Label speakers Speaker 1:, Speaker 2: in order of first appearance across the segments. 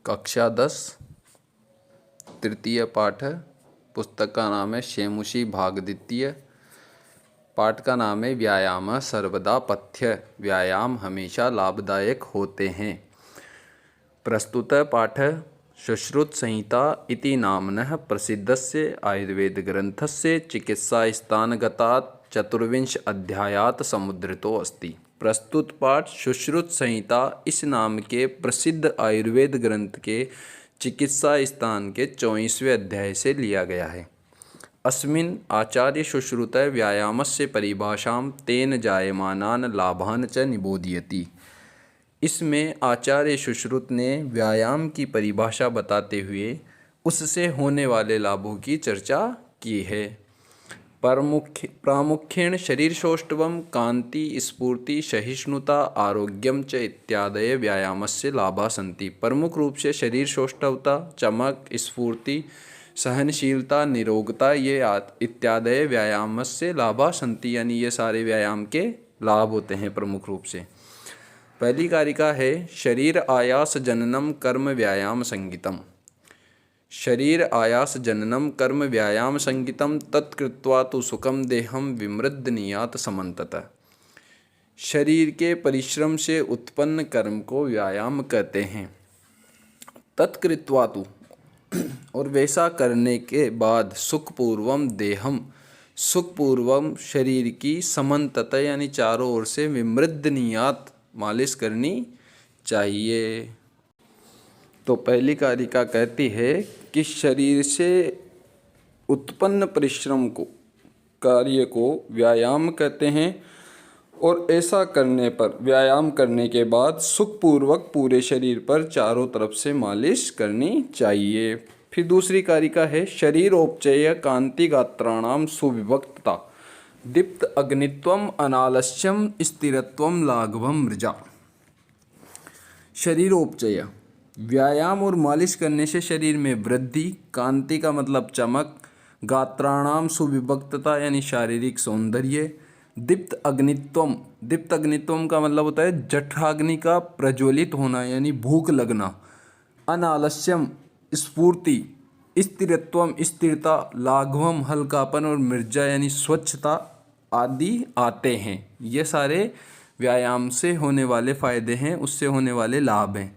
Speaker 1: कक्षा 10 तृतीय पाठ है। पुस्तक का नाम है शेमुषी भाग द्वितीय। पाठ का नाम है व्यायाम सर्वदा पथ्य। व्यायाम हमेशा लाभदायक होते हैं। प्रस्तुत पाठ सुश्रुत संहिता इति नाम्नः प्रसिद्धस्य आयुर्वेदग्रन्थस्य चिकित्सास्थानगतात् चतुर्विंश अध्यायात् समुद्धृतो अस्ति। प्रस्तुत पाठ सुश्रुत संहिता इस नाम के प्रसिद्ध आयुर्वेद ग्रंथ के चिकित्सा स्थान के 24वें अध्याय से लिया गया है। अस्मिन् आचार्य सुश्रुतः व्यायामस्य परिभाषां तेन जायमानान् लाभान् च निबोधयति। इसमें आचार्य सुश्रुत ने व्यायाम की परिभाषा बताते हुए उससे होने वाले लाभों की चर्चा की है। प्रामुख्येण शरीरसौष्ठवं कांति स्फूर्ति सहिष्णुता आरोग्यम च इत्यादय व्यायामस्य लाभा सन्ति। प्रमुख रूप से शरीर सौष्ठवता, चमक, स्फूर्ति, सहनशीलता, निरोगता ये इत्यादय व्यायामस्य लाभा सन्ति, यानी ये सारे व्यायाम के लाभ होते हैं प्रमुख रूप से। पहली कारिका है शरीर आयास जननम कर्म व्यायाम संगीतम। शरीर आयास जननम कर्म व्यायाम संगीतम तत्कृत्वा तो सुखम देहम विमृद्धनीयात समन्ततः। शरीर के परिश्रम से उत्पन्न कर्म को व्यायाम कहते हैं। तत्कृत्वा तो और वैसा करने के बाद सुखपूर्वम देहम सुखपूर्वम शरीर की समन्ततः यानी चारों ओर से विमृद्धनीयात मालिश करनी चाहिए। तो पहली कारिका कहती है कि शरीर से उत्पन्न परिश्रम को कार्य को व्यायाम कहते हैं और ऐसा करने पर व्यायाम करने के बाद सुखपूर्वक पूरे शरीर पर चारों तरफ से मालिश करनी चाहिए। फिर दूसरी कारिका है शरीरोपचय कांति गात्राणाम सुविभक्तता दीप्त अग्नित्वम अनालस्यम स्थिरत्वम लाघवम मृजा। शरीरोपचय व्यायाम और मालिश करने से शरीर में वृद्धि, कांति का मतलब चमक, गात्राणाम सुविभक्तता यानी शारीरिक सौंदर्य, दीप्त अग्नित्वम का मतलब होता है जठराग्नि का प्रज्वलित होना यानी भूख लगना, अनालस्यम स्फूर्ति, स्थिरत्वम स्थिरता, लाघवम हल्कापन और मृजा यानी स्वच्छता आदि आते हैं। ये सारे व्यायाम से होने वाले फायदे हैं, उससे होने वाले लाभ हैं।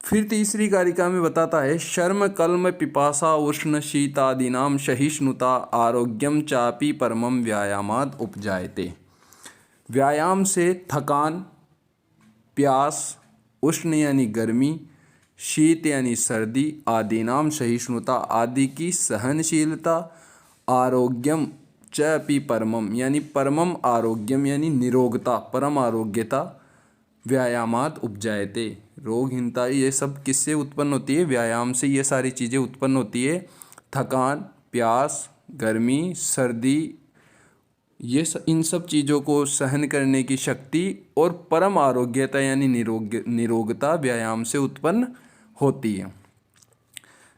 Speaker 1: फिर तीसरी कारिका में बताता है शर्म कल्म पिपासा उष्ण शीतादीनाम सहिष्णुता आरोग्यम चापि परमम व्यायामाद उपजायते। व्यायाम से थकान, प्यास, उष्ण यानी गर्मी, शीत यानी सर्दी, आदीनाम सहिष्णुता आदि की सहनशीलता, आरोग्यम चापि परमम यानी परमम आरोग्यम यानी निरोगता, परम आरोग्यता, व्यायामात उपजायते रोगहीनता, ये सब किससे उत्पन्न होती है? व्यायाम से ये सारी चीज़ें उत्पन्न होती है। थकान, प्यास, गर्मी, सर्दी, ये इन सब चीज़ों को सहन करने की शक्ति और परम आरोग्यता यानी निरोगता व्यायाम से उत्पन्न होती है।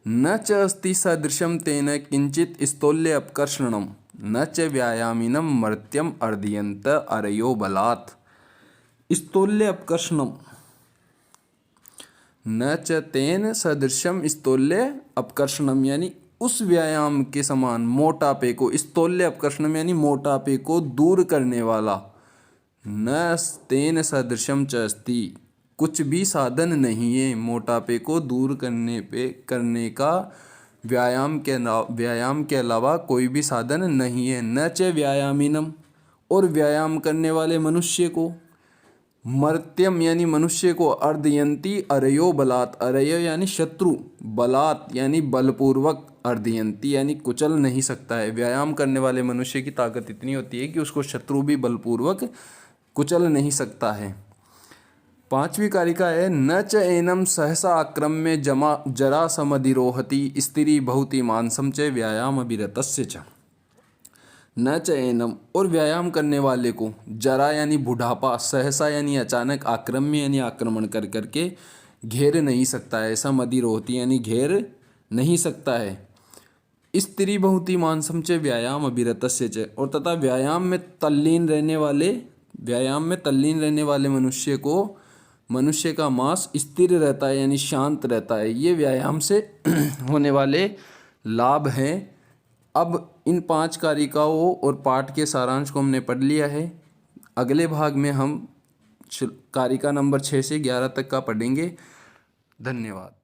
Speaker 1: न च अस्ति सदृशम तेन किंचित स्थौल्य अपकर्षणम न च व्यायामिनम मर्त्यम अर्धयंत अरयो बलात्। स्थौल्य अपकर्षणम न च तेन सदृशम स्थौल्य अपकर्षणम यानी उस व्यायाम के समान मोटापे को, स्थौल्य अपकर्षणम यानी मोटापे को दूर करने वाला, न तेन सदृशम च अस्ति कुछ भी साधन नहीं है मोटापे को दूर करने का व्यायाम के अलावा कोई भी साधन नहीं है। न च व्यायामिनम और व्यायाम करने वाले मनुष्य को, मर्त्यम यानी मनुष्य को, अर्धयंती अरयो बलात् अरयो यानी शत्रु, बलात् यानी बलपूर्वक, अर्धयंती यानी कुचल नहीं सकता है। व्यायाम करने वाले मनुष्य की ताकत इतनी होती है कि उसको शत्रु भी बलपूर्वक कुचल नहीं सकता है। पांचवी कारिका है न च एनम सहसा आक्रम्य जरा समधिरोहति स्त्री बहुति मानसम च व्यायाम अभिरतस्य च। न च एनम और व्यायाम करने वाले को जरा यानी बुढ़ापा, सहसा यानी अचानक, आक्रम्य यानी आक्रमण कर करके घेर नहीं सकता है। समधिरोहति यानी घेर नहीं सकता है। स्त्री बहुति मानसम च व्यायाम अभिरतस्य च और तथा व्यायाम में तल्लीन रहने वाले मनुष्य को मनुष्य का मांस स्थिर रहता है यानी शांत रहता है। ये व्यायाम से होने वाले लाभ हैं। अब इन 5 कारिकाओं और पाठ के सारांश को हमने पढ़ लिया है। अगले भाग में हम कारिका नंबर 6 से 11 तक का पढ़ेंगे। धन्यवाद।